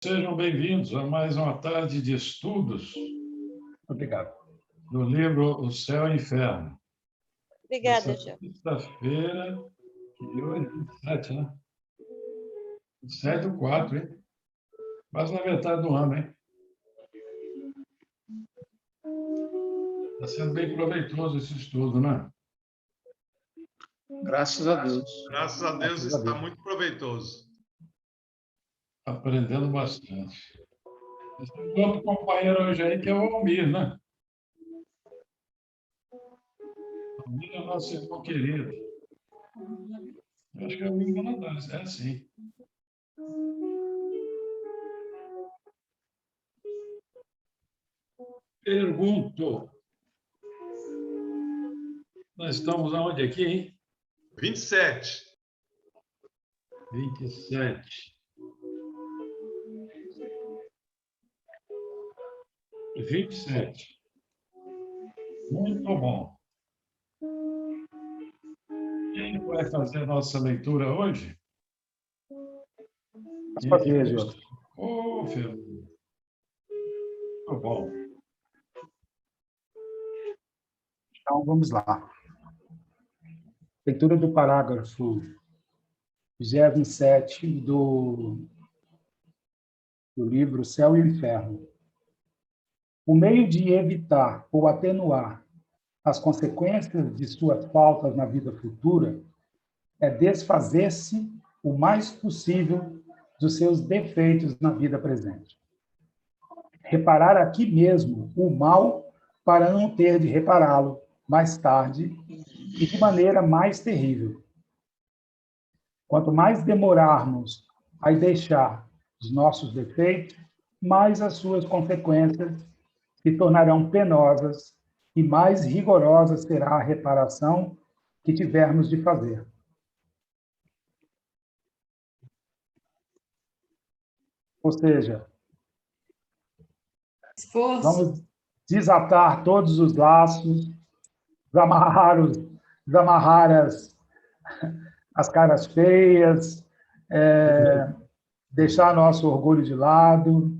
Sejam bem-vindos a mais uma tarde de estudos. Obrigado. Do livro O Céu e o Inferno. Obrigada, Gil. Sexta-feira, que hoje é 27, né? 27/4, hein? Quase na metade do ano, hein? Está sendo bem proveitoso esse estudo, né? Graças a Deus. Graças a Deus Graças a está Deus. muito proveitoso. Aprendendo bastante. Tem outro companheiro hoje aí que é o Almir, né? Almir é nosso irmão querido. Eu acho que é o Almir Valadares, é sim. Pergunto. Nós estamos aonde aqui, hein? 27. 27. 27. Muito bom. Quem vai fazer a nossa leitura hoje? Posso fazer, Gil. Ô, Fernando. Muito bom. Então, vamos lá. Leitura do parágrafo 27 do livro Céu e Inferno. O meio de evitar ou atenuar as consequências de suas faltas na vida futura é desfazer-se o mais possível dos seus defeitos na vida presente. Reparar aqui mesmo o mal para não ter de repará-lo mais tarde e de maneira mais terrível. Quanto mais demorarmos a deixar os nossos defeitos, mais as suas consequências se tornarão penosas e mais rigorosa será a reparação que tivermos de fazer. Ou seja, vamos desatar todos os laços, desamarrar as caras feias, deixar nosso orgulho de lado,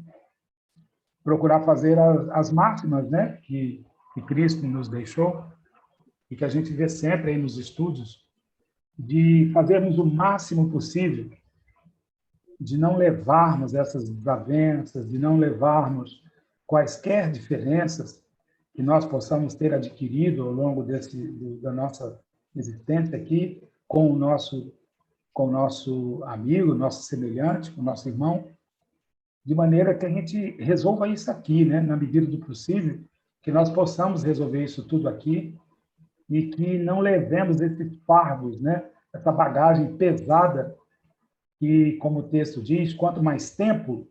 procurar fazer as máximas, né, que Cristo nos deixou e que a gente vê sempre aí nos estudos, de fazermos o máximo possível de não levarmos essas desavenças, de não levarmos quaisquer diferenças que nós possamos ter adquirido ao longo da nossa existência aqui com o nosso amigo, nosso semelhante, com o nosso irmão, de maneira que a gente resolva isso aqui, né, na medida do possível, que nós possamos resolver isso tudo aqui e que não levemos esses fardos, né, essa bagagem pesada que, como o texto diz, quanto mais tempo,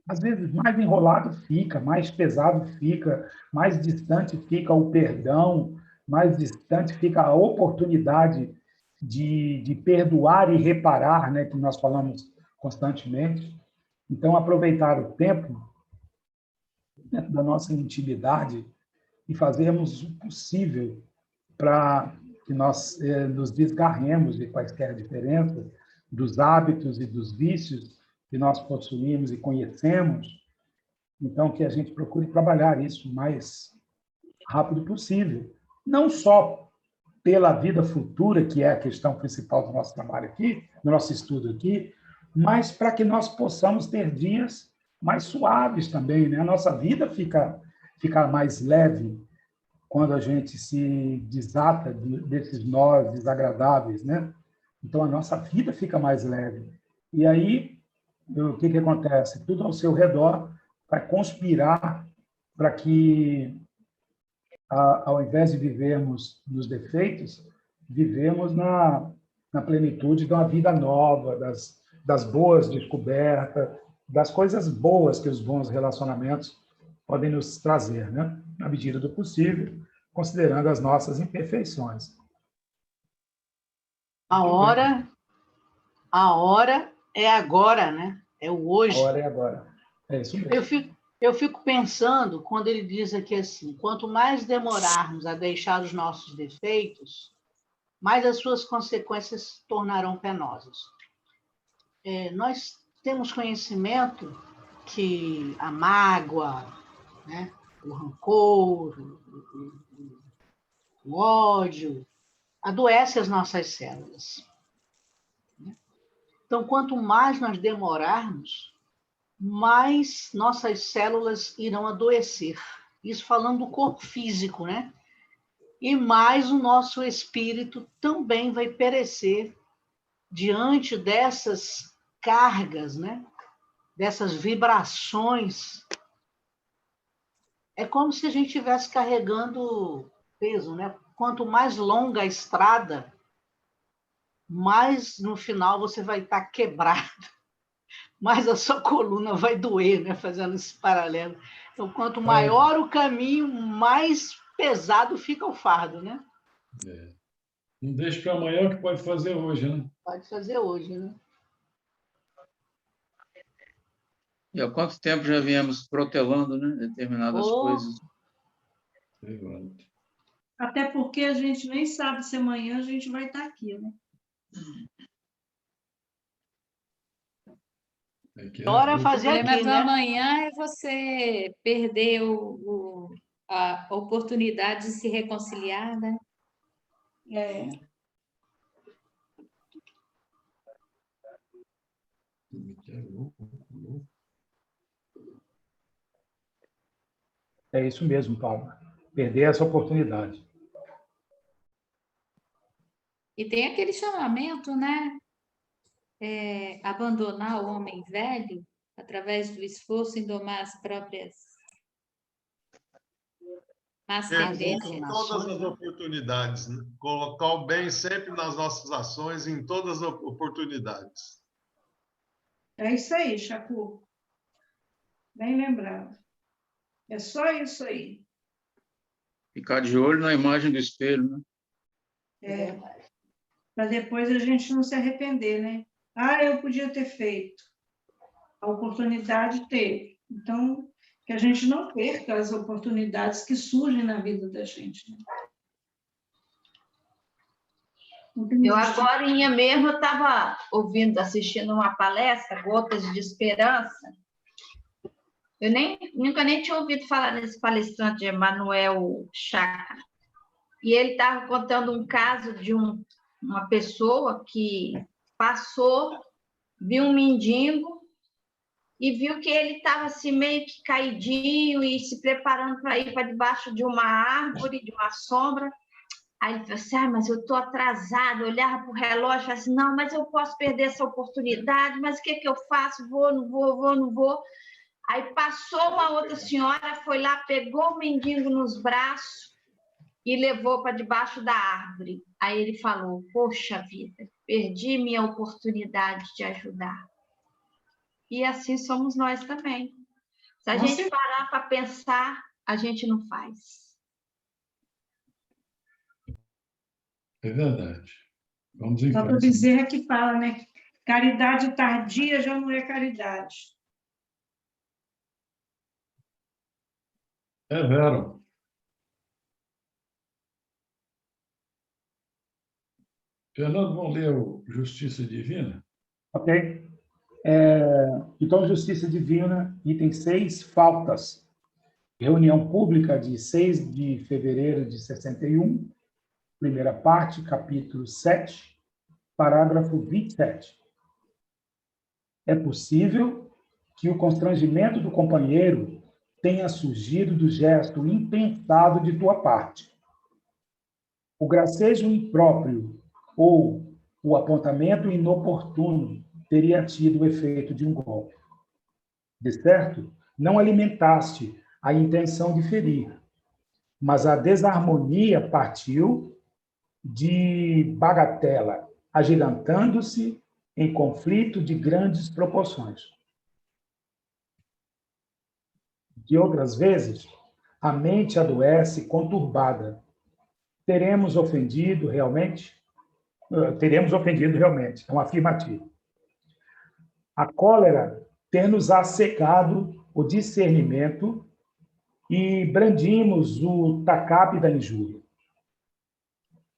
às vezes mais enrolado fica, mais pesado fica, mais distante fica o perdão, mais distante fica a oportunidade de perdoar e reparar, né, que nós falamos constantemente. Então, aproveitar o tempo dentro da nossa intimidade e fazermos o possível para que nós nos desgarremos de quaisquer diferenças, dos hábitos e dos vícios que nós possuímos e conhecemos. Então, que a gente procure trabalhar isso o mais rápido possível. Não só pela vida futura, que é a questão principal do nosso trabalho aqui, do nosso estudo aqui, mas para que nós possamos ter dias mais suaves também, né? A nossa vida fica mais leve quando a gente se desata desses nós desagradáveis, né? Então, a nossa vida fica mais leve. E aí, o que acontece? Tudo ao seu redor vai conspirar para que, ao invés de vivermos nos defeitos, vivemos na plenitude de uma vida nova, das boas descobertas, das coisas boas que os bons relacionamentos podem nos trazer, né? Na medida do possível, considerando as nossas imperfeições. A hora é agora, né? É o hoje. A hora é agora. É isso mesmo. Eu fico pensando, quando ele diz aqui assim, quanto mais demorarmos a deixar os nossos defeitos, mais as suas consequências se tornarão penosas. Nós temos conhecimento que a mágoa, né, o rancor, o ódio, adoece as nossas células. Então, quanto mais nós demorarmos, mais nossas células irão adoecer. Isso falando do corpo físico, né? E mais o nosso espírito também vai perecer diante dessas cargas, né? Dessas vibrações. É como se a gente estivesse carregando peso, né? Quanto mais longa a estrada, mais no final você vai estar quebrado, mais a sua coluna vai doer, né? Fazendo esse paralelo. Então, quanto maior o caminho, mais pesado fica o fardo, né? Não deixe para amanhã o que pode fazer hoje, né? Pode fazer hoje, né? E há quanto tempo já viemos protelando, né, determinadas coisas? Exato. Até porque a gente nem sabe se amanhã a gente vai estar aqui, né? Bora O fazer problema aqui, do né? amanhã é você perder a oportunidade de se reconciliar, né? É. É isso mesmo, Paulo. Perder essa oportunidade. E tem aquele chamamento, né? Abandonar o homem velho através do esforço em domar as próprias más tendências. Todas as oportunidades, né? Colocar o bem sempre nas nossas ações, em todas as oportunidades. É isso aí, Chacu. Bem lembrado. É só isso aí. Ficar de olho na imagem do espelho, né? Para depois a gente não se arrepender, né? Ah, eu podia ter feito. A oportunidade teve. Então, que a gente não perca as oportunidades que surgem na vida da gente. Né? Eu agora mesmo eu estava assistindo uma palestra, Gotas de Esperança. Eu nunca nem tinha ouvido falar nesse palestrante, Emanuel Chakra. E ele estava contando um caso de uma pessoa que passou, viu um mendigo e viu que ele estava assim, meio que caidinho e se preparando para ir para debaixo de uma árvore, de uma sombra. Aí ele falou assim, mas eu estou atrasado. Eu olhava para o relógio e falava assim, não, mas eu posso perder essa oportunidade, mas o que eu faço? Vou, não vou, vou, não vou. Aí passou uma outra senhora, foi lá, pegou o mendigo nos braços e levou para debaixo da árvore. Aí ele falou, poxa vida, perdi minha oportunidade de ajudar. E assim somos nós também. Se a gente parar para pensar, a gente não faz. É verdade. Vamos em Doutor frente. Bezerra que fala, né? Caridade tardia já não é caridade. É vero. Fernando, vamos ler o Justiça Divina? Ok? Então, Justiça Divina, item 6, faltas. Reunião pública de 6 de fevereiro de 61, primeira parte, capítulo 7, parágrafo 27. É possível que o constrangimento do companheiro tenha surgido do gesto impensado de tua parte. O gracejo impróprio ou o apontamento inoportuno teria tido o efeito de um golpe. De certo, não alimentaste a intenção de ferir, mas a desarmonia partiu de bagatela, agigantando-se em conflito de grandes proporções. De outras vezes, a mente adoece conturbada. Teremos ofendido realmente? Teremos ofendido realmente, é um afirmativo. A cólera ter-nos-á cegado o discernimento e brandimos o tacape da injúria.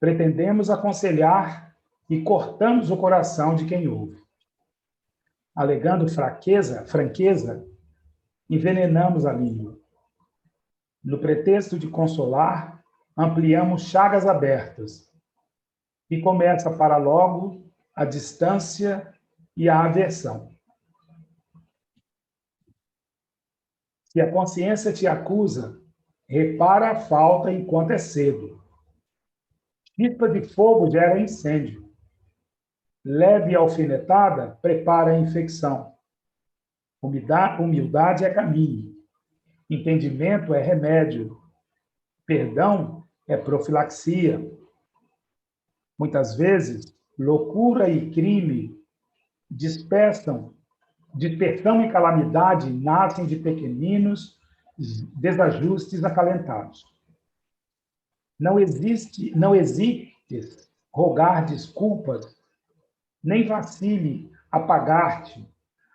Pretendemos aconselhar e cortamos o coração de quem ouve. alegando franqueza, envenenamos a língua. No pretexto de consolar, ampliamos chagas abertas, e começa para logo a distância e a aversão. Se a consciência te acusa, repara a falta enquanto é cedo. Chispa de fogo gera incêndio. Leve alfinetada prepara a infecção. Humildade é caminho. Entendimento é remédio. Perdão é profilaxia. Muitas vezes, loucura e crime dispersam e calamidade nascem de pequeninos desajustes acalentados. Não hesites rogar desculpas, nem vacile apagar-te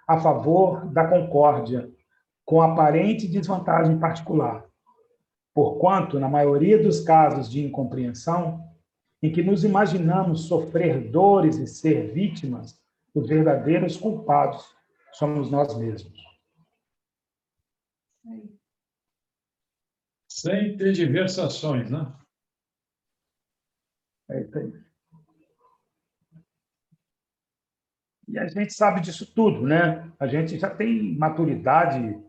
a favor da concórdia, com aparente desvantagem particular. Porquanto, na maioria dos casos de incompreensão, em que nos imaginamos sofrer dores e ser vítimas, os verdadeiros culpados somos nós mesmos. Sem ter diversações, né? É isso aí. E a gente sabe disso tudo, né? A gente já tem maturidade,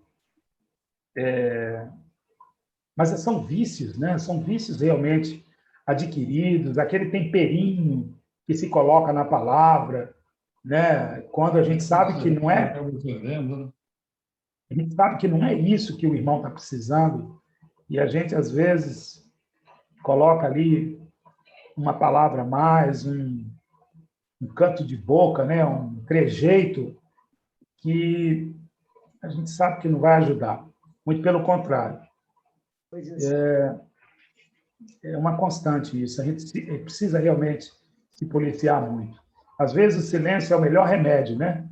mas são vícios, né? São vícios realmente adquiridos, aquele temperinho que se coloca na palavra, né? Quando a gente sabe que não é, a gente sabe que não é isso que o irmão está precisando, e a gente às vezes coloca ali uma palavra a mais, um canto de boca, né? Um trejeito que a gente sabe que não vai ajudar. Muito pelo contrário. É uma constante isso. A gente precisa realmente se policiar muito. Às vezes o silêncio é o melhor remédio, né?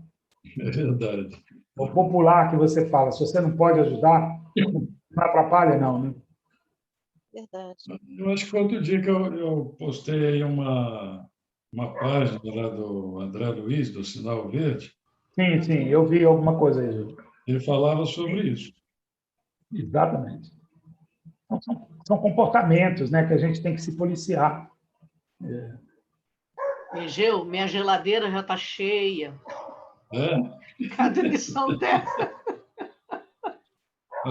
É verdade. O popular que você fala, se você não pode ajudar, não atrapalha, não, né? Verdade. Eu acho que foi outro dia que eu postei aí uma página lá do André Luiz, do Sinal Verde. Sim, sim, eu vi alguma coisa aí, Ju. Ele falava sobre isso. Exatamente. Então, são comportamentos, né, que a gente tem que se policiar. Egeu, minha geladeira já está cheia. É? Cada lição dessa.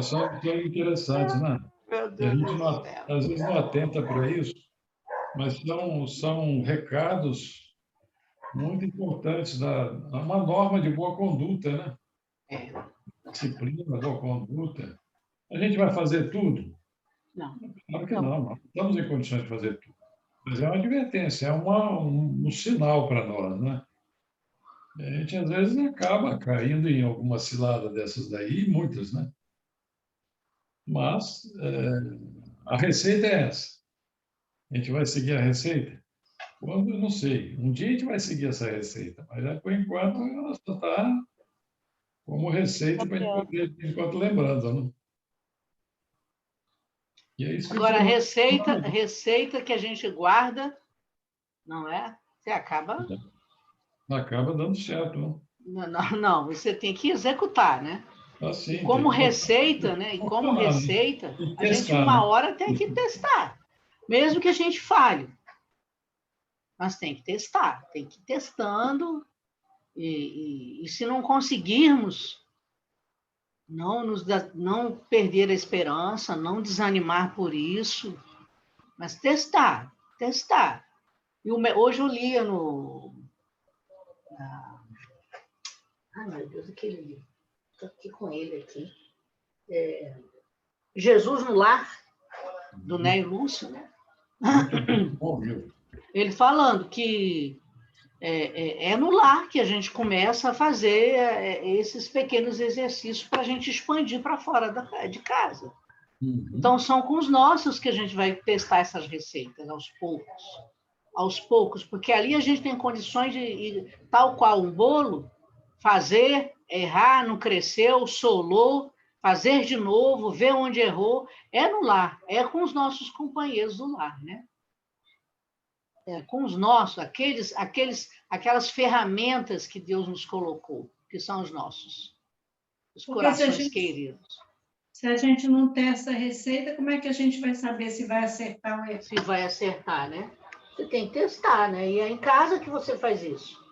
São interessantes, né? Meu A Deus gente do não, céu. às vezes não atenta para isso, mas são recados muito importantes, uma norma de boa conduta, né? Disciplina, boa conduta. A gente vai fazer tudo? Não. Claro que não estamos em condições de fazer tudo. Mas é uma advertência, é um sinal para nós, né? A gente, às vezes, acaba caindo em alguma cilada dessas daí, muitas, né? Mas a receita é essa. A gente vai seguir a receita? Quando, eu não sei. Um dia a gente vai seguir essa receita, mas, por enquanto, ela só está como receita para a gente poder, enquanto lembrando, né? E é isso que Agora, a receita que a gente guarda, não é? Você acaba dando certo, né? Não, você tem que executar, né? Assim, Como receita, né? E como receita, a gente uma hora tem que testar, mesmo que a gente falhe. Mas tem que testar, tem que ir testando, e se não conseguirmos, não perder a esperança, não desanimar por isso, mas testar. E hoje eu lia ai, meu Deus, aquele livro. Estou aqui com ele aqui. Jesus no Lar, do Nélio Lúcio, né? Ele falando que é no lar que a gente começa a fazer esses pequenos exercícios para a gente expandir para fora de casa. Então, são com os nossos que a gente vai testar essas receitas, aos poucos, porque ali a gente tem condições de, tal qual um bolo, fazer, errar, não cresceu, solou, fazer de novo, ver onde errou, é no lar, é com os nossos companheiros do lar, né? Com os nossos, aquelas ferramentas que Deus nos colocou. que são os nossos, os Porque se a corações gente- queridos. Se a gente não tem essa receita, como é que a gente vai saber se vai acertar ou errar? Se vai acertar, né? Você tem que testar, né? E é em casa que você faz isso.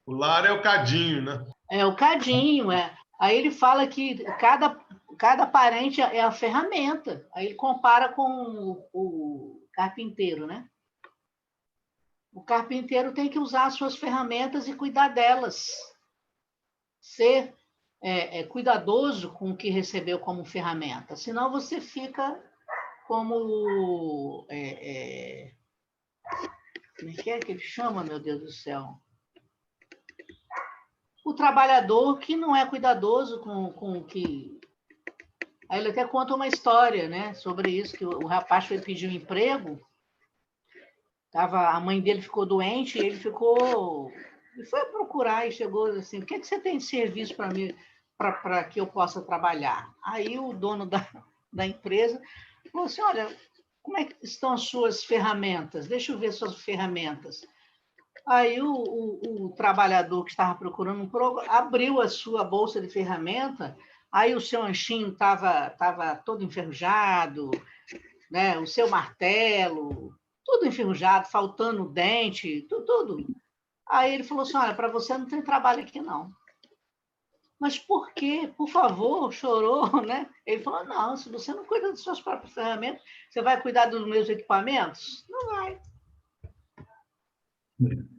O lar é o cadinho, né? É o cadinho, é. Aí ele fala que cada parente é a ferramenta. Aí ele compara com o carpinteiro, né? O carpinteiro tem que usar as suas ferramentas e cuidar delas. Ser cuidadoso com o que recebeu como ferramenta. Senão você fica como... como é que ele chama, meu Deus do céu? O trabalhador que não é cuidadoso com o que... Aí ele até conta uma história, né, sobre isso, que o rapaz foi pedir um emprego, a mãe dele ficou doente, e ele foi procurar e chegou assim, o que você tem de serviço para mim, para que eu possa trabalhar? Aí o dono da empresa falou assim, olha, como é que estão as suas ferramentas? Deixa eu ver suas ferramentas. Aí o trabalhador que estava procurando um emprego abriu a sua bolsa de ferramenta, aí o seu anchinho estava todo enferrujado, né? O seu martelo, tudo enferrujado, faltando dente, tudo. Aí ele falou assim, olha, para você não tem trabalho aqui, não. Mas por quê? Por favor, chorou, né? Ele falou, não, se você não cuida das suas próprias ferramentas, você vai cuidar dos meus equipamentos? Não vai.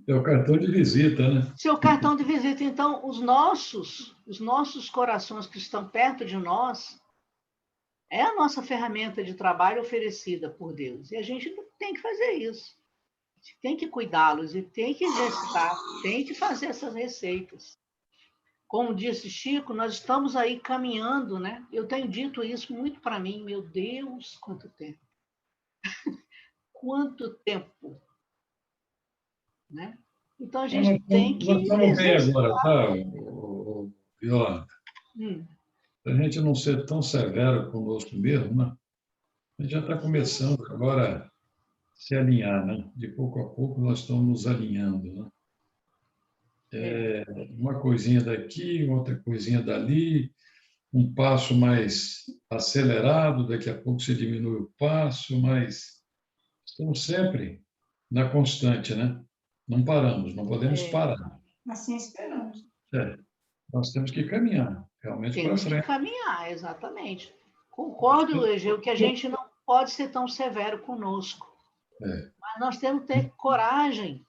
É o cartão de visita, né? Seu cartão de visita. Então, os nossos corações que estão perto de nós é a nossa ferramenta de trabalho oferecida por Deus. E a gente tem que fazer isso. A gente tem que cuidá-los e tem que exercitar, tem que fazer essas receitas. Como disse Chico, nós estamos aí caminhando, né? Eu tenho dito isso muito para mim. Meu Deus, quanto tempo! Quanto tempo! Né? Então, a gente tem que Nós estamos bem exercitar. agora, tá, Yolanda? Para a gente não ser tão severo conosco mesmo, né? A gente já está começando agora a se alinhar, né? De pouco a pouco nós estamos nos alinhando, né? Uma coisinha daqui, outra coisinha dali, um passo mais acelerado, daqui a pouco você diminui o passo, mas estamos sempre na constante, né? Não paramos, não podemos parar. Assim esperamos. Nós temos que caminhar realmente para Temos que frente. caminhar, exatamente. Concordo, Egeu, que a gente não pode ser tão severo conosco. Mas nós temos que ter coragem,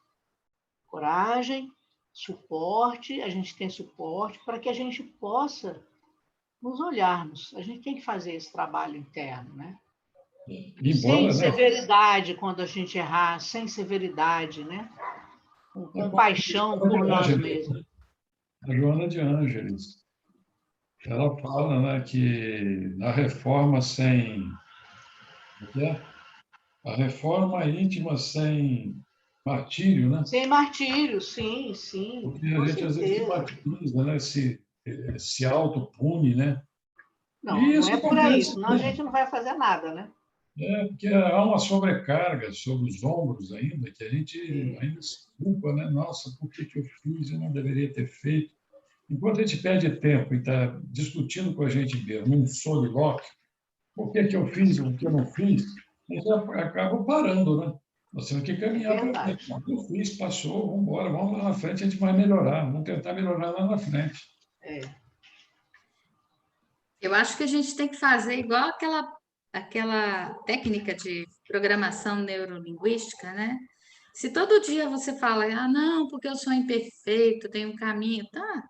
suporte, a gente tem suporte para que a gente possa nos olharmos. A gente tem que fazer esse trabalho interno, né? Sem severidade quando a gente errar, sem severidade, né? Com compaixão por nós mesmos. A Joana de Ângeles, ela fala, né, que a reforma a reforma íntima sem martírio, né? Sem martírio, sim. Porque a gente às vezes se martiriza, né? Se autopune, né? Não é por aí, senão a gente não vai fazer nada, né? Porque há uma sobrecarga sobre os ombros ainda, que a gente ainda se culpa, né? Nossa, por que eu fiz? Eu não deveria ter feito. Enquanto a gente perde tempo e está discutindo com a gente mesmo, num soliloquio, por que eu fiz, o que eu não fiz, a gente acaba parando, né? Nós temos que caminhar para frente. O que eu fiz, passou, vamos embora, vamos lá na frente, a gente vai melhorar, vamos tentar melhorar lá na frente. Eu acho que a gente tem que fazer igual aquela técnica de programação neurolinguística, né? Se todo dia você fala, não, porque eu sou imperfeito, tem um caminho, tá?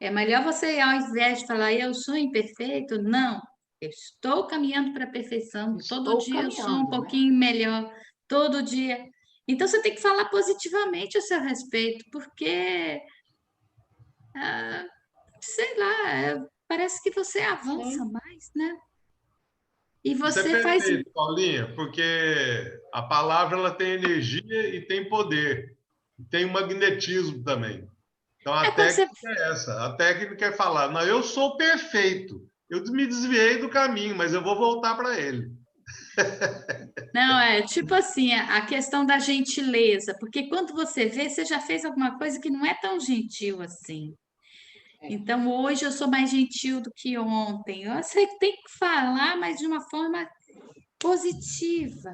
É melhor você, ao invés de falar, eu sou imperfeito, não, eu estou caminhando para a perfeição, todo dia eu sou um pouquinho melhor, todo dia. Então, você tem que falar positivamente a seu respeito, porque, sei lá, parece que você avança mais, né? E você Isso é perfeito, Paulinha, porque a palavra ela tem energia e tem poder, tem magnetismo também. Então, a técnica é essa. A técnica é falar, não, eu sou perfeito. Eu me desviei do caminho, mas eu vou voltar para ele. Não, é tipo assim, a questão da gentileza, porque quando você vê, você já fez alguma coisa que não é tão gentil assim. Então, hoje eu sou mais gentil do que ontem. Eu sei que tem que falar, mas de uma forma positiva,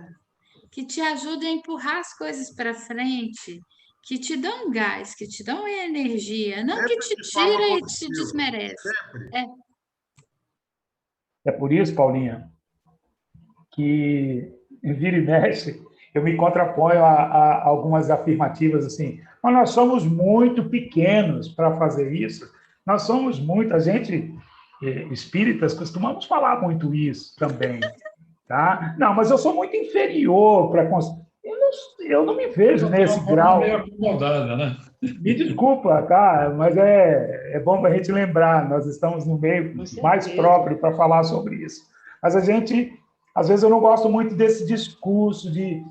que te ajude a empurrar as coisas para frente, que te dão gás, que te dão energia, não que Sempre te de forma tira e te positiva. desmerece. Sempre. É, É por isso, Paulinha, que vira e mexe, eu me contraponho a algumas afirmativas assim, mas nós somos muito pequenos para fazer isso, nós somos muito, a gente, espíritas, costumamos falar muito isso também, tá? Não, mas eu sou muito inferior para... Eu não me vejo Ela tem nesse uma forma meio grau. acomodada, né? Me desculpa, tá? Mas é bom para a gente lembrar, nós estamos no meio Com mais certeza. próprio para falar sobre isso. Mas a gente, às vezes, eu não gosto muito desse discurso de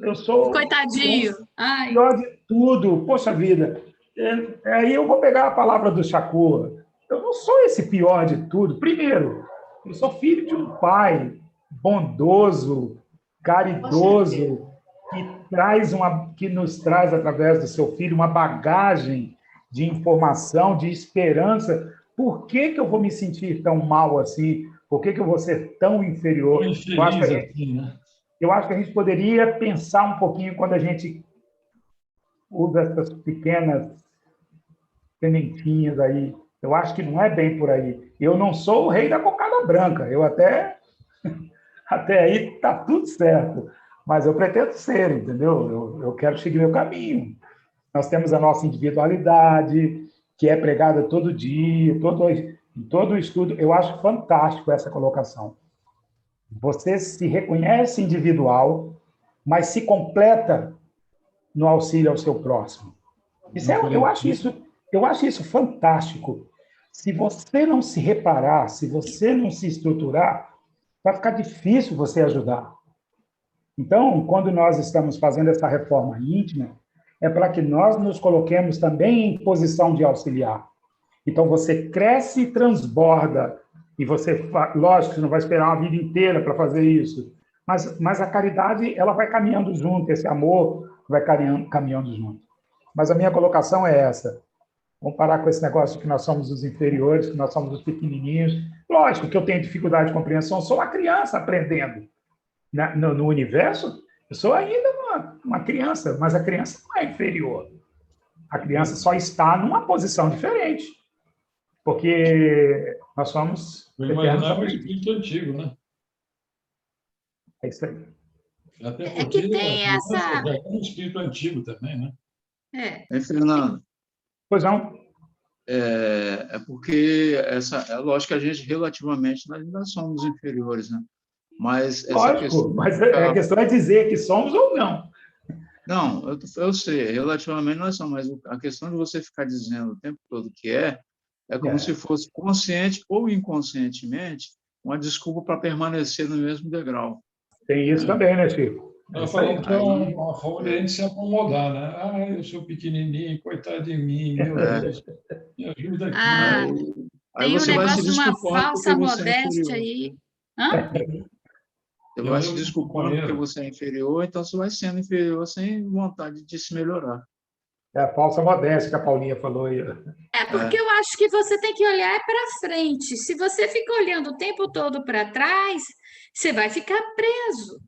eu sou coitadinho. Ai, pior de tudo, poxa vida. Aí eu vou pegar a palavra do Shakur. Eu não sou esse pior de tudo. Primeiro, eu sou filho de um pai bondoso, Com certeza. caridoso, que nos traz, através do seu filho, uma bagagem de informação, de esperança. Por que eu vou me sentir tão mal assim? Por que eu vou ser tão inferior? Tão infeliz assim, né? Eu acho que a gente poderia pensar um pouquinho quando a gente usa essas pequenas sementinhas aí. Eu acho que não é bem por aí. Eu não sou o rei da cocada branca. Eu até aí está tudo certo. Mas eu pretendo ser, entendeu? Eu quero seguir meu caminho. Nós temos a nossa individualidade, que é pregada todo dia, em todo o estudo. Eu acho fantástico essa colocação. Você se reconhece individual, mas se completa no auxílio ao seu próximo. Eu acho isso fantástico. Se você não se reparar, se você não se estruturar, vai ficar difícil você ajudar. Então, quando nós estamos fazendo essa reforma íntima, é para que nós nos coloquemos também em posição de auxiliar. Então, você cresce e transborda, e você, lógico, você não vai esperar uma vida inteira para fazer isso, mas a caridade, ela vai caminhando junto, esse amor vai caminhando junto. Mas a minha colocação é essa. Vamos parar com esse negócio de que nós somos os inferiores, que nós somos os pequenininhos. Lógico que eu tenho dificuldade de compreensão, sou uma criança aprendendo. No universo, eu sou ainda uma criança, mas a criança não é inferior. A criança só está numa posição diferente, porque nós somos Eu eternos imaginava o aprendiz. espírito antigo, né? É isso aí. Até é que porque a tem criança essa. já é um espírito antigo também, né? Fernando, Pois não? é porque é lógico que a gente relativamente nós ainda somos inferiores, né? Mas essa questão Lógico, mas a questão é dizer que somos ou não. não, eu sei, relativamente nós somos, mas a questão de você ficar dizendo o tempo todo que é como se fosse consciente ou inconscientemente uma desculpa para permanecer no mesmo degrau. Tem isso também, né, Chico? Ela Isso aí. falando que é uma forma de a gente se acomodar, né? Ah, eu sou pequenininho, coitado de mim, meu Deus, me ajuda aqui. Ah, Aí tem um você vai se negócio de uma desculpando porque falsa você é modéstia inferior. aí. Hã? Você vai se Eu desculpando porque companheiro. você é inferior, então você vai sendo inferior sem vontade de se melhorar. É a falsa modéstia que a Paulinha falou aí. É porque eu acho que você tem que olhar para frente. Se você fica olhando o tempo todo para trás, você vai ficar preso.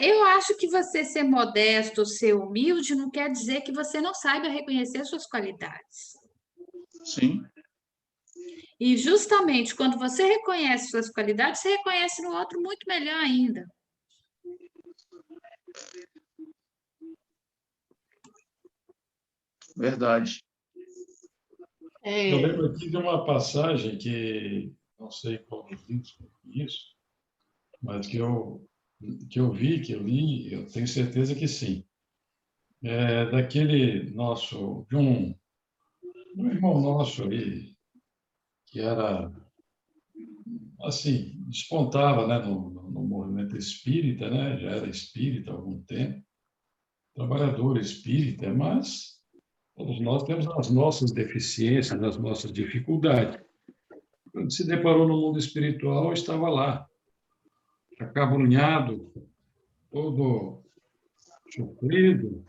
Eu acho que você ser modesto, ser humilde, não quer dizer que você não saiba reconhecer suas qualidades. Sim. E justamente quando você reconhece suas qualidades, você reconhece no outro muito melhor ainda. Verdade. Eu lembro aqui de uma passagem que, não sei qual dos livros que eu conheço, mas que eu vi, que eu li, eu tenho certeza que sim. É daquele nosso, de um irmão nosso ali, que era, assim, despontava, né, no movimento espírita, né, já era espírita há algum tempo, trabalhador espírita, mas todos nós temos as nossas deficiências, as nossas dificuldades. Quando se deparou no mundo espiritual, estava lá, acabrunhado, todo sofrido,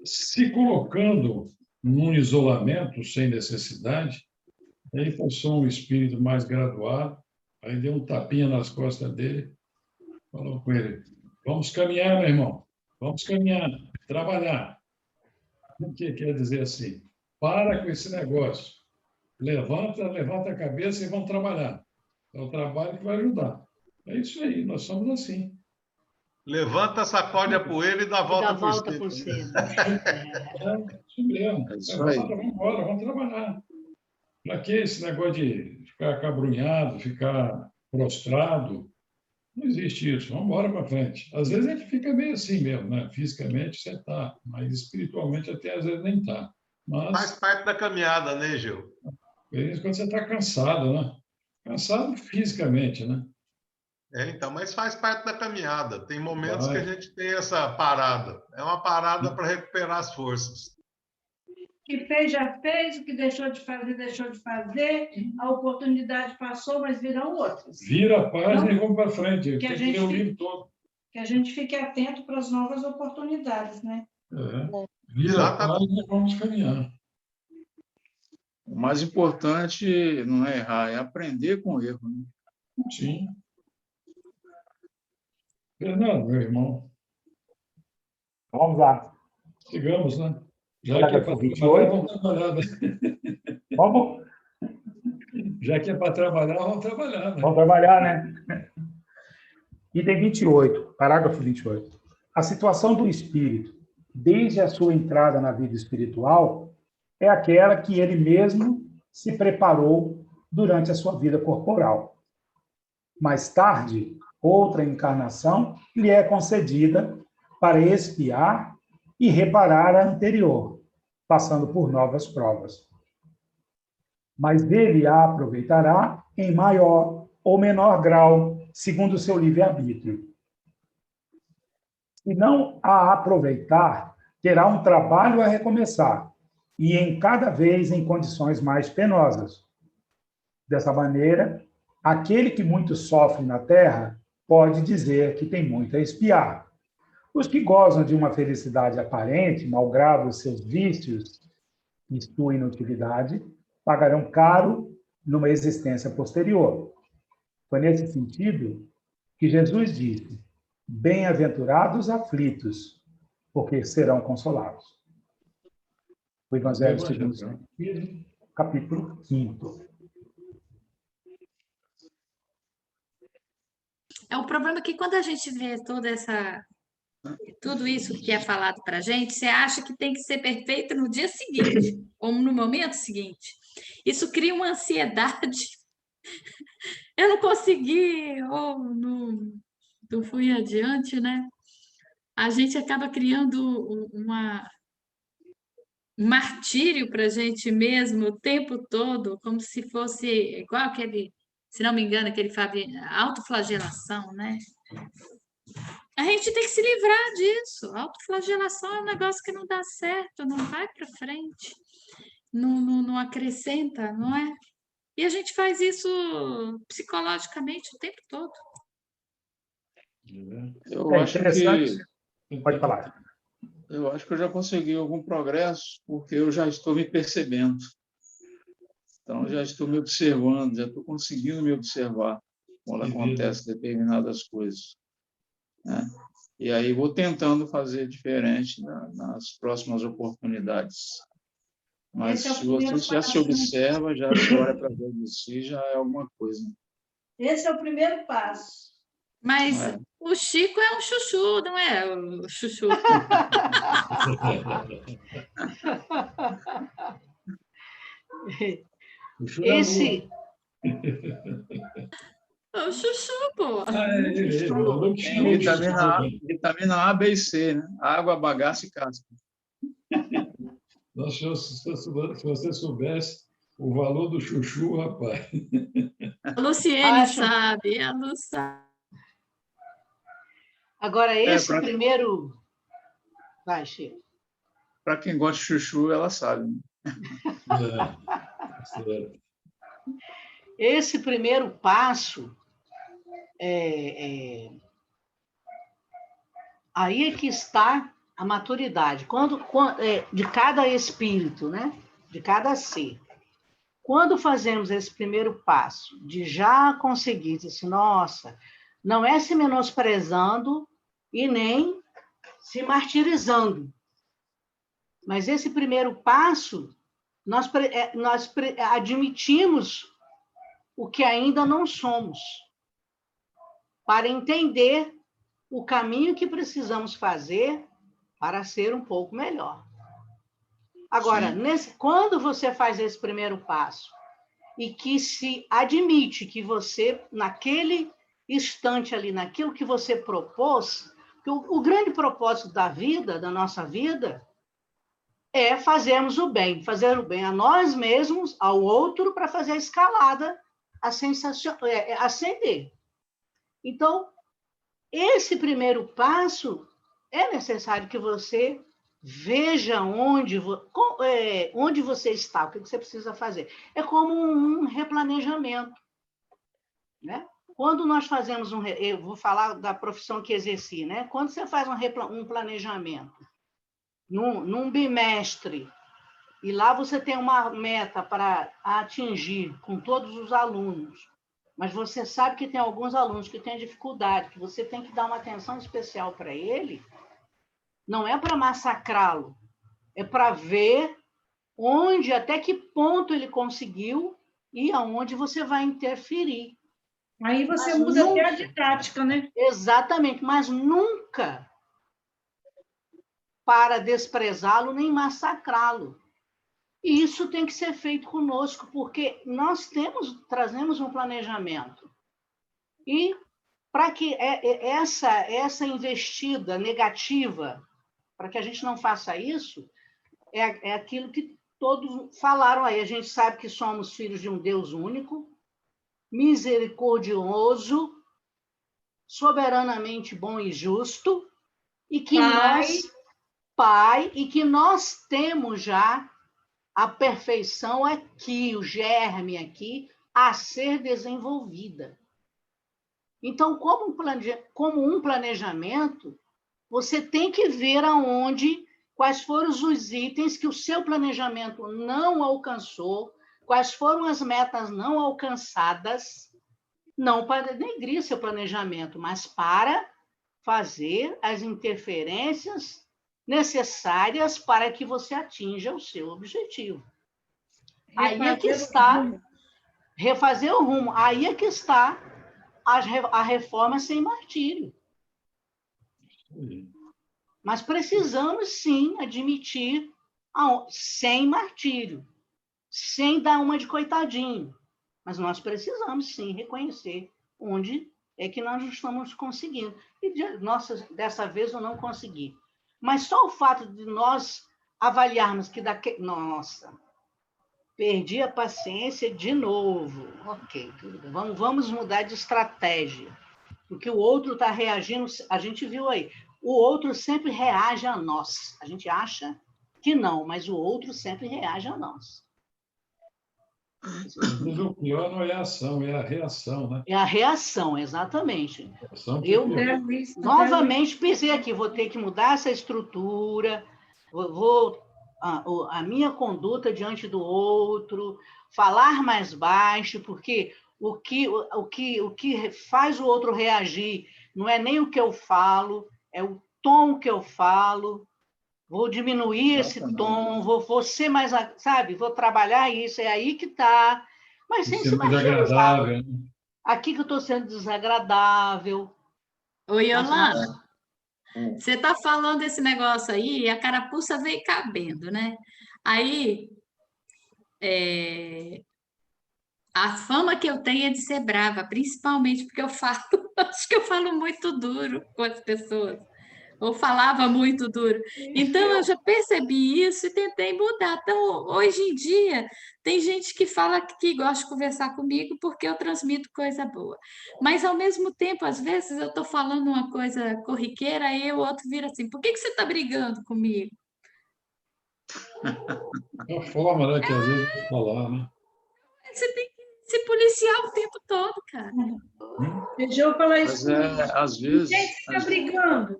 se colocando num isolamento sem necessidade. Aí passou um espírito mais graduado, aí deu um tapinha nas costas dele, falou com ele: vamos caminhar, meu irmão, vamos caminhar, trabalhar. O que quer dizer assim? Para com esse negócio. Levanta a cabeça e vamos trabalhar. É o trabalho que vai ajudar. É isso aí, nós somos assim. Levanta, sacode a poeira e dá a volta por volta cima. por cima. É isso mesmo. É isso aí. Levanta, vamos embora, vamos trabalhar. Para que esse negócio de ficar acabrunhado, ficar prostrado? Não existe isso. Vamos embora para frente. Às vezes a gente fica meio assim mesmo, né? Fisicamente você está, mas espiritualmente até às vezes nem está. Faz Mas parte da caminhada, né, Gil? é isso quando você está cansado, né? Cansado fisicamente, né? Então, mas faz parte da caminhada. Tem momentos que a Vai. gente tem essa parada. É uma parada para recuperar as forças. O que fez, já fez, o que deixou de fazer, deixou de fazer, a oportunidade passou, mas virão outras. Vira a página Então, e vamos para frente. que a Tem que gente ler o fique- livro todo. Que a gente fique atento para as novas oportunidades, né? Vira a página e vamos caminhar. O mais importante não é errar, é aprender com o erro. Né? Sim. Fernando, meu irmão, Vamos lá. sigamos, né? Já que é Parágrafo para 28. vamos trabalhar, né? Vamos? Já que é para trabalhar, vamos trabalhar, né? Vamos trabalhar, né? Item 28, parágrafo 28. A situação do espírito, desde a sua entrada na vida espiritual, é aquela que ele mesmo se preparou durante a sua vida corporal. Mais tarde, outra encarnação lhe é concedida para expiar e reparar a anterior, passando por novas provas. Mas ele a aproveitará em maior ou menor grau, segundo o seu livre-arbítrio. Se não a aproveitar, terá um trabalho a recomeçar, e em cada vez em condições mais penosas. Dessa maneira, aquele que muito sofre na terra pode dizer que tem muito a expiar. Os que gozam de uma felicidade aparente, malgrado os seus vícios e sua inutilidade, pagarão caro numa existência posterior. Foi nesse sentido que Jesus disse: bem-aventurados aflitos, porque serão consolados. O Evangelho segundo São Espírito, capítulo 5. É o problema que quando a gente vê tudo isso que é falado para a gente, você acha que tem que ser perfeito no dia seguinte, ou no momento seguinte. Isso cria uma ansiedade. Eu não consegui, ou não fui adiante, né? A gente acaba criando um martírio para a gente mesmo o tempo todo, como se fosse igual aquele, se não me engano, aquele autoflagelação, né? A gente tem que se livrar disso. A autoflagelação é um negócio que não dá certo, não vai para frente, não acrescenta, não é? E a gente faz isso psicologicamente o tempo todo. Eu acho que Pode falar. eu acho que eu já consegui algum progresso, porque eu já estou me percebendo. Então, eu já estou me observando, já estou conseguindo me observar quando acontecem determinadas coisas. Né? E aí vou tentando fazer diferente nas próximas oportunidades. Mas se você já se observa, já se olha para dentro de si, já é alguma coisa. Esse é o primeiro passo. Mas o Chico é um chuchu, não é? O chuchu. Esse... É o chuchu, pô. Tem vitamina A, B e C, né? Água, bagaço e casca. Nossa, se você soubesse o valor do chuchu, rapaz. A Luciene sabe, a Lu sabe. Agora, esse primeiro... Vai, Chico. Para quem gosta de chuchu, ela sabe. Né? Esse primeiro passo, aí é que está a maturidade, de cada espírito, né? De cada ser. Quando fazemos esse primeiro passo, de já conseguir, dizer assim, nossa, não é se menosprezando e nem se martirizando, mas esse primeiro passo, nós admitimos o que ainda não somos, para entender o caminho que precisamos fazer para ser um pouco melhor. Agora, quando você faz esse primeiro passo e que se admite que você, naquele instante ali, naquilo que você propôs, que o grande propósito da vida, da nossa vida, é fazermos o bem, fazer o bem a nós mesmos, ao outro, para fazer a escalada, ascender. Então, esse primeiro passo é necessário que você veja onde você está, o que você precisa fazer. É como um replanejamento, né? Quando nós fazemos eu vou falar da profissão que exerci, né? Quando você faz um planejamento num bimestre, e lá você tem uma meta para atingir com todos os alunos, mas você sabe que tem alguns alunos que têm dificuldade, que você tem que dar uma atenção especial para ele, não é para massacrá-lo, é para ver até que ponto ele conseguiu e aonde você vai interferir. Aí você muda até a didática, né? Exatamente, mas nunca para desprezá-lo nem massacrá-lo. E isso tem que ser feito conosco, porque nós trazemos um planejamento. E para que essa investida negativa, para que a gente não faça isso, é aquilo que todos falaram aí. A gente sabe que somos filhos de um Deus único, misericordioso, soberanamente bom e justo, e que Pai, e que nós temos já a perfeição aqui, o germe aqui, a ser desenvolvida. Então, como um planejamento, você tem que ver quais foram os itens que o seu planejamento não alcançou, quais foram as metas não alcançadas, não para denegrir seu planejamento, mas para fazer as interferências necessárias para que você atinja o seu objetivo. Aí é que está, refazer o rumo, aí é que está a reforma sem martírio. Mas precisamos, sim, admitir sem martírio, sem dar uma de coitadinho. Mas nós precisamos, sim, reconhecer onde é que nós não estamos conseguindo. E, dessa vez eu não consegui. Mas só o fato de nós avaliarmos que nossa, perdi a paciência de novo. Ok, tudo bem. Vamos mudar de estratégia. Porque o outro está reagindo, a gente viu aí, o outro sempre reage a nós. A gente acha que não, mas o outro sempre reage a nós. O pior não é a ação, é a reação, né? É a reação, exatamente. Eu novamente pensei aqui, vou ter que mudar essa estrutura, a minha conduta diante do outro, falar mais baixo, porque o que faz o outro reagir não é nem o que eu falo, é o tom que eu falo. Vou diminuir esse tom, vou ser mais, sabe? Vou trabalhar isso, é aí que está. Mas sem se martirizar. Aqui que eu estou sendo desagradável. Oi, Yolanda, você está falando desse negócio aí e a carapuça veio cabendo, né? Aí, a fama que eu tenho é de ser brava, principalmente porque acho que eu falo muito duro com as pessoas. Ou falava muito duro. Então, eu já percebi isso e tentei mudar. Então, hoje em dia, tem gente que fala que gosta de conversar comigo porque eu transmito coisa boa. Mas, ao mesmo tempo, às vezes, eu estou falando uma coisa corriqueira e o outro vira assim, por que você está brigando comigo? É a forma, né, que às vezes tem que falar, né? Você tem que se policiar o tempo todo, cara. Deixa eu falar isso. Às vezes... Quem está brigando?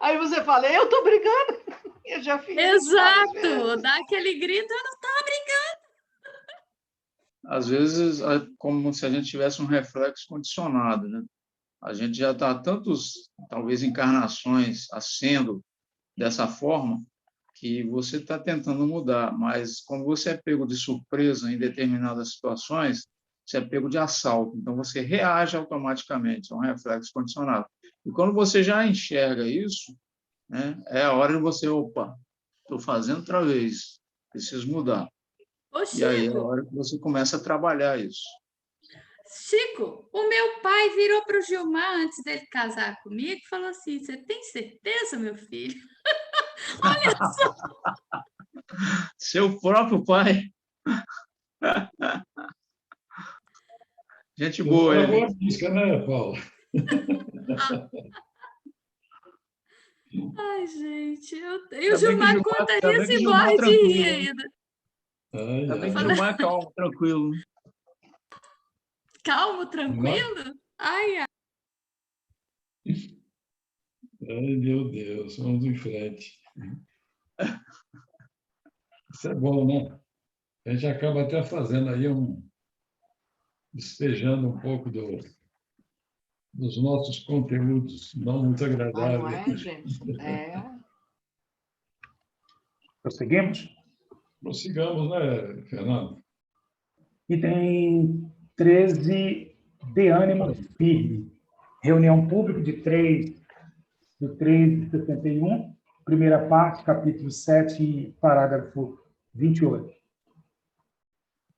Aí você fala, eu estou brigando. Eu já fiz isso várias vezes. Exato! Dá aquele grito, eu não estava brigando. Às vezes, é como se a gente tivesse um reflexo condicionado, né? A gente já está tantos, talvez, encarnações sendo dessa forma, que você está tentando mudar, mas como você é pego de surpresa em determinadas situações, você é pego de assalto, então você reage automaticamente, é um reflexo condicionado. E quando você já enxerga isso, né, é a hora de você, opa, estou fazendo outra vez, preciso mudar. Ô, E aí é a Chico, hora que você começa a trabalhar isso. Chico, o meu pai virou para o Gilmar antes dele casar comigo e falou assim: Você tem certeza, meu filho? Olha só! Seu próprio pai. Gente boa Uma ele. boa música, né, Paulo? Ai, gente, e o Gilmar conta Ainda bem isso que e Gilmar morre de rir tranquilo. ainda. Ai, Ainda bem que ai. Gilmar é calmo, tranquilo. Calmo, tranquilo? Ai, ai. Ai, meu Deus, vamos em frente. Isso é bom, né? A gente acaba até fazendo aí despejando um pouco dos nossos conteúdos não muito Ah, não agradáveis. é, gente? Prosseguimos? Prossigamos, né, Fernando? Item 13, de ânimo firme. Reunião pública de 3 de 71, primeira parte, capítulo 7, parágrafo 28.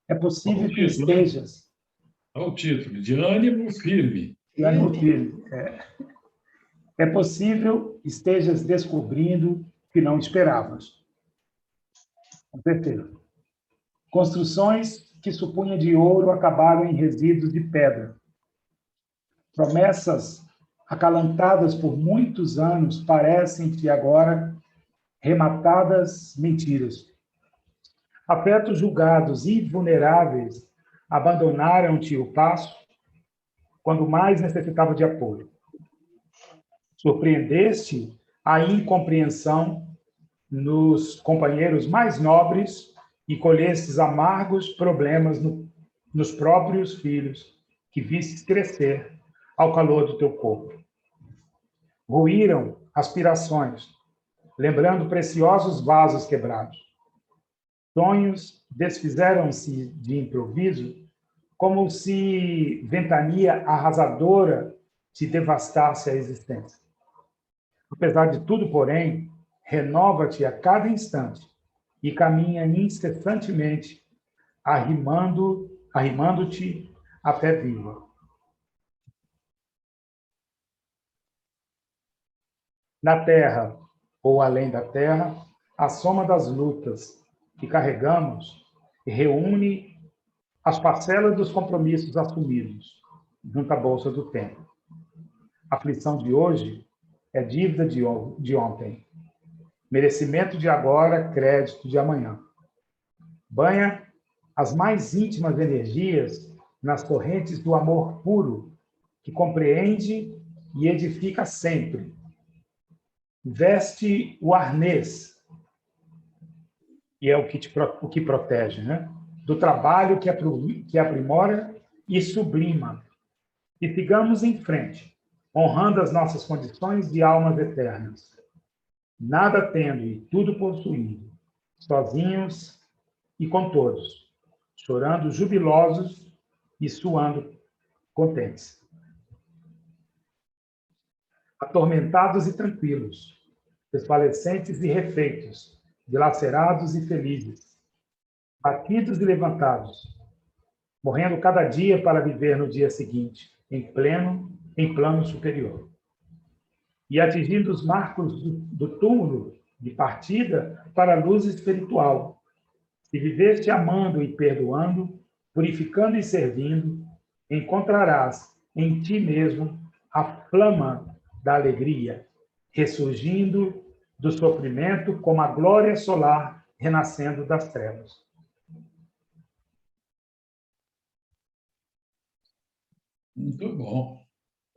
É possível que Título, né? estejas... Olha o título, de ânimo firme. De ânimo firme. É possível estejas descobrindo que não esperavas. Com certeza. Construções que supunha de ouro acabaram em resíduos de pedra. Promessas acalantadas por muitos anos parecem-te agora rematadas mentiras. Afetos julgados invulneráveis abandonaram-te o passo quando mais necessitava de apoio. Surpreendeste a incompreensão nos companheiros mais nobres e colhestes amargos problemas nos próprios filhos que vistes crescer ao calor do teu corpo. Ruíram aspirações, lembrando preciosos vasos quebrados. Sonhos desfizeram-se de improviso, como se ventania arrasadora te devastasse a existência. Apesar de tudo, porém, renova-te a cada instante e caminha incessantemente, arrimando-te à fé viva. Na terra, ou além da terra, a soma das lutas que carregamos reúne as parcelas dos compromissos assumidos junto à bolsa do tempo. A aflição de hoje é dívida de ontem, merecimento de agora, crédito de amanhã. Banha as mais íntimas energias nas correntes do amor puro, que compreende e edifica sempre. Veste o arnês, e é o que protege, né? Do trabalho que aprimora e sublima. E sigamos em frente, honrando as nossas condições de almas eternas. Nada tendo e tudo possuindo, sozinhos e com todos, chorando jubilosos e suando contentes. Atormentados e tranquilos, desfalecentes e refeitos, dilacerados e felizes, batidos e levantados, morrendo cada dia para viver no dia seguinte, em plano superior. E atingindo os marcos do túmulo de partida para a luz espiritual. Se viveste amando e perdoando, purificando e servindo, encontrarás em ti mesmo a flama da alegria, ressurgindo do sofrimento como a glória solar renascendo das trevas. Muito bom.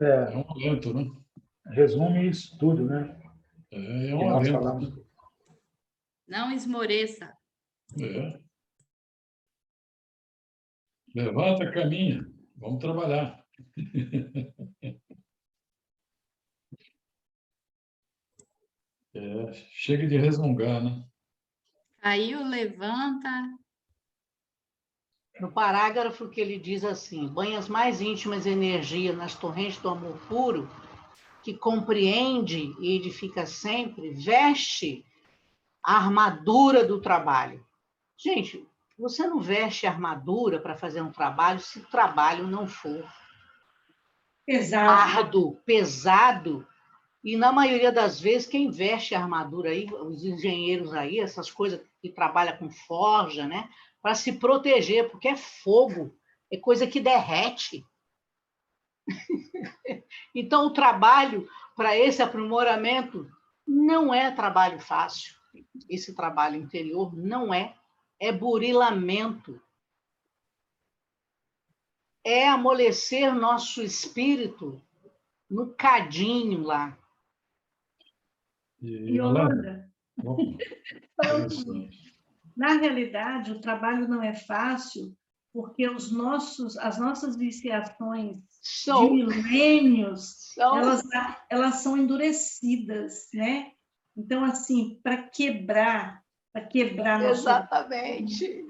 É um alento, né? resume isso tudo, né? É que um nós adendo. falamos. Não esmoreça. É. Levanta, caminha. Vamos trabalhar. É, chega de resmungar, né? Caiu, levanta. No parágrafo que ele diz assim: banha as mais íntimas energias nas torrentes do amor puro, que compreende e edifica sempre, veste a armadura do trabalho. Gente, você não veste armadura para fazer um trabalho se o trabalho não for árduo, pesado. E, na maioria das vezes, quem veste a armadura aí, os engenheiros aí, essas coisas que trabalham com forja, né? Para se proteger, porque é fogo, é coisa que derrete. Então, o trabalho para esse aprimoramento não é trabalho fácil. Esse trabalho interior não é. É burilamento. É amolecer nosso espírito no cadinho lá. E, Yolanda, na realidade, o trabalho não é fácil, porque as nossas viciações de milênios, elas são endurecidas, né? Então, assim, para quebrar Exatamente.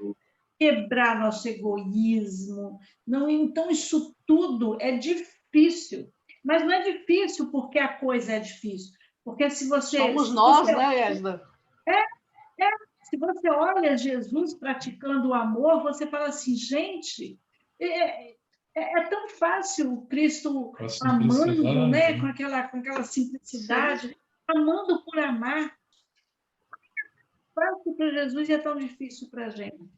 Quebrar nosso egoísmo. Não, então, isso tudo é difícil. Mas não é difícil porque a coisa é difícil. Porque se você... Somos nós, né, Esda? Se você olha Jesus praticando o amor, você fala assim, gente, é tão fácil o Cristo amando, né? Com aquela simplicidade, sim, amando por amar. Fácil para Jesus e é tão difícil para a gente.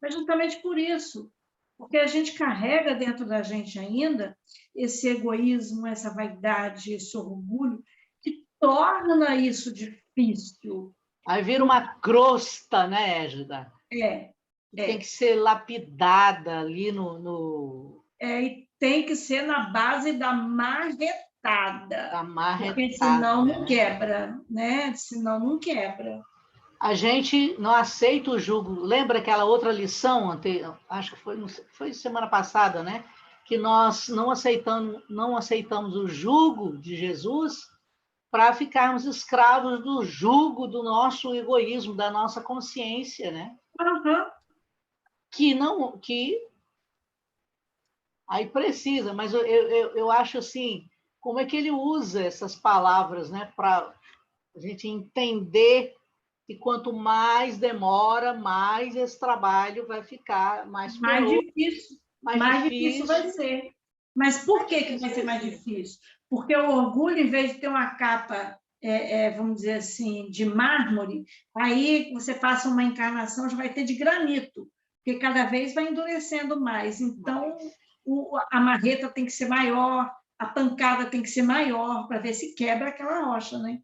Mas justamente por isso, porque a gente carrega dentro da gente ainda esse egoísmo, essa vaidade, esse orgulho, que torna isso difícil. Aí vira uma crosta, né, Égida? Tem que ser lapidada ali no... e tem que ser na base da marretada. Porque senão não quebra, né? Senão não quebra. A gente não aceita o jugo. Lembra aquela outra lição, acho que foi semana passada, né? Que nós não aceitamos o jugo de Jesus para ficarmos escravos do jugo do nosso egoísmo, da nossa consciência, né? Uhum. Que aí precisa, mas eu acho assim, como é que ele usa essas palavras, né? Para a gente entender que quanto mais demora, mais esse trabalho vai ficar mais difícil. Mais difícil vai ser. Mas por que vai ser mais difícil? Porque o orgulho, em vez de ter uma capa, vamos dizer assim, de mármore, aí você passa uma encarnação, já vai ter de granito, porque cada vez vai endurecendo mais. Então, a marreta tem que ser maior, a pancada tem que ser maior, para ver se quebra aquela rocha, né?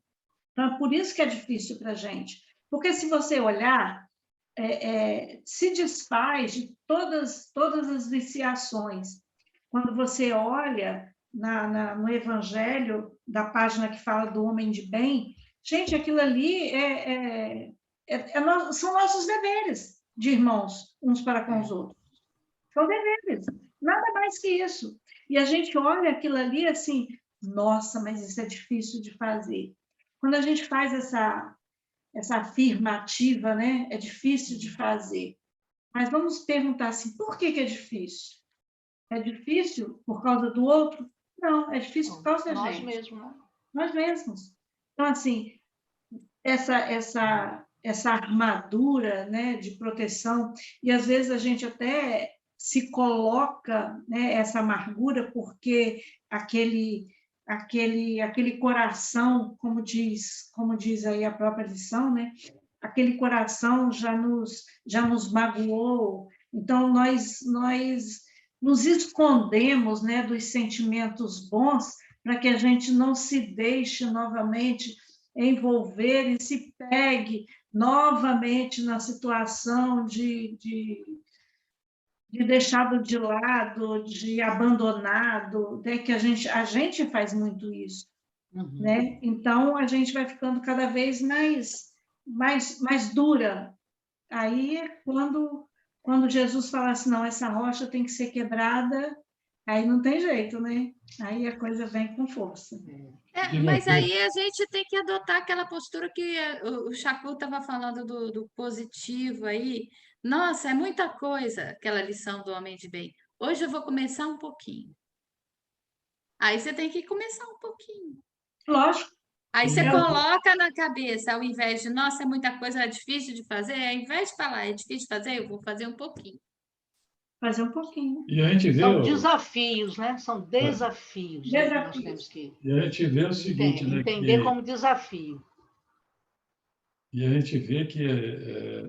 Então, é por isso que é difícil para a gente. Porque, se você olhar, se desfaz de todas as viciações. Quando você olha no Evangelho, da página que fala do homem de bem, gente, aquilo ali são nossos deveres de irmãos, uns para com os outros. São deveres, nada mais que isso. E a gente olha aquilo ali assim, nossa, mas isso é difícil de fazer. Quando a gente faz essa afirmativa, né? É difícil de fazer. Mas vamos perguntar assim, por que é difícil? É difícil por causa do outro? Não, é difícil por causa da nós gente. Mesmos, né? Nós mesmos. Então, assim, essa armadura, né, de proteção, e às vezes a gente até se coloca, né, essa amargura porque aquele coração, como diz aí a própria lição, né? Aquele coração já nos magoou. Então, nós nos escondemos, né, dos sentimentos bons para que a gente não se deixe novamente envolver e se pegue novamente na situação de deixado de lado, de abandonado, né? Que a gente faz muito isso. né? Então, a gente vai ficando cada vez mais dura. Aí é quando Jesus fala assim, não, essa rocha tem que ser quebrada, aí não tem jeito, né? Aí a coisa vem com força. Mas aí a gente tem que adotar aquela postura que o Chacu estava falando do positivo aí. Nossa, é muita coisa, aquela lição do homem de bem. Hoje eu vou começar um pouquinho. Aí você tem que começar um pouquinho. Lógico. Aí você coloca na cabeça, ao invés de, nossa, é muita coisa, é difícil de fazer, ao invés de falar, é difícil de fazer, eu vou fazer um pouquinho. Fazer um pouquinho. E a gente vê... São desafios, né? São desafios. Né? Que nós temos que e a gente vê o seguinte, né? Entender como desafio. E a gente vê que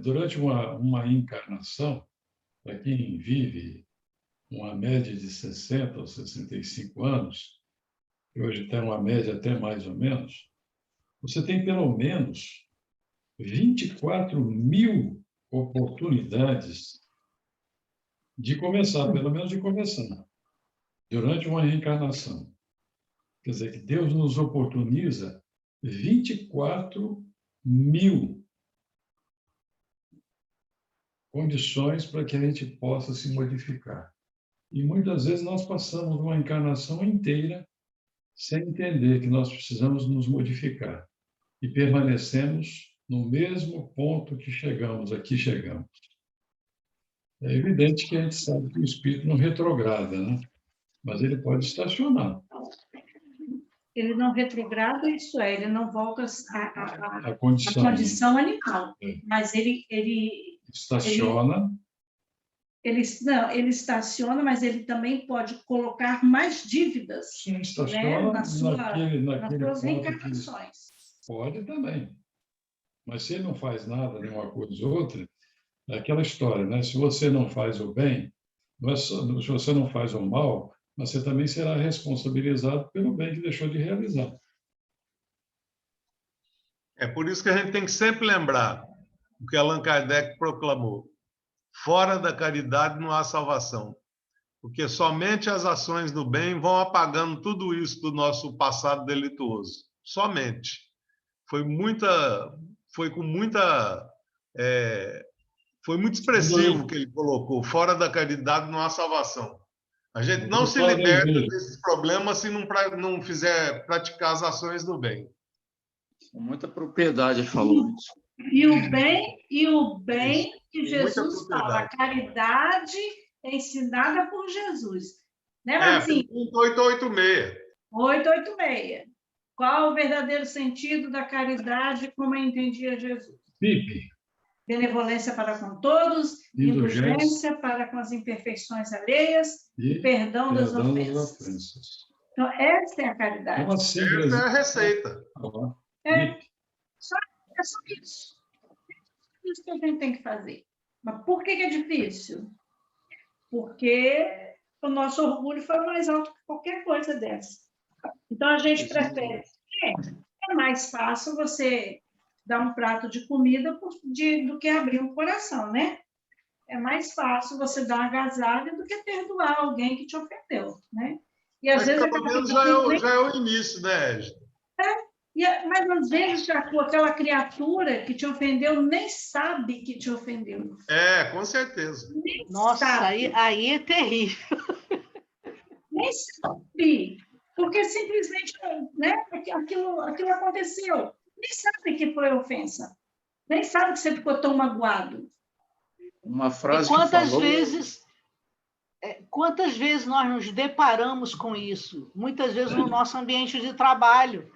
durante uma encarnação, para quem vive uma média de 60 ou 65 anos, que hoje tem uma média até mais ou menos, você tem pelo menos 24.000 oportunidades de começar, pelo menos de começar, durante uma reencarnação. Quer dizer, que Deus nos oportuniza 24.000 condições para que a gente possa se modificar. E muitas vezes nós passamos uma encarnação inteira sem entender que nós precisamos nos modificar. E permanecemos no mesmo ponto que aqui chegamos. É evidente que a gente sabe que o espírito não retrograda, né? Mas ele pode estacionar. Ele não retrograda, isso é, ele não volta à condição animal. Mas ele estaciona. Ele estaciona, mas ele também pode colocar mais dívidas. Sim, estaciona, né, nas suas reencarnações. Pode também. Mas se ele não faz nada, nem uma coisa ou outra, é aquela história, né? Se você não faz o bem, se você não faz o mal, você também será responsabilizado pelo bem que deixou de realizar. É por isso que a gente tem que sempre lembrar o que Allan Kardec proclamou. Fora da caridade não há salvação. Porque somente as ações do bem vão apagando tudo isso do nosso passado delituoso. Somente. Foi muito expressivo o que ele colocou. Fora da caridade não há salvação. A gente não se liberta desses problemas se não fizer praticar as ações do bem. Com muita propriedade ele falou isso. E o bem que Jesus fala, a caridade é ensinada por Jesus. Né, Marcinho? 886. 886. Qual o verdadeiro sentido da caridade, como entendia Jesus? Pipe. Benevolência para com todos, indulgência para com as imperfeições alheias e perdão das ofensas. Então, essa é a caridade. Essa é a receita. É só isso. É isso que a gente tem que fazer. Mas por que é difícil? Porque o nosso orgulho foi mais alto que qualquer coisa dessa. Então, a gente prefere. É mais fácil você dar um prato de comida do que abrir um coração, né? É mais fácil você dar agasalho do que perdoar alguém que te ofendeu, né? E às vezes pelo menos já é o início, né, Égide? Mas às vezes aquela criatura que te ofendeu nem sabe que te ofendeu. Com certeza. Nossa, aí é terrível. Nem sabe. Porque simplesmente, né, aquilo aconteceu. Nem sabe que foi ofensa. Nem sabe que você ficou tão magoado. Uma frase quantas vezes nós nos deparamos com isso? Muitas vezes no nosso ambiente de trabalho.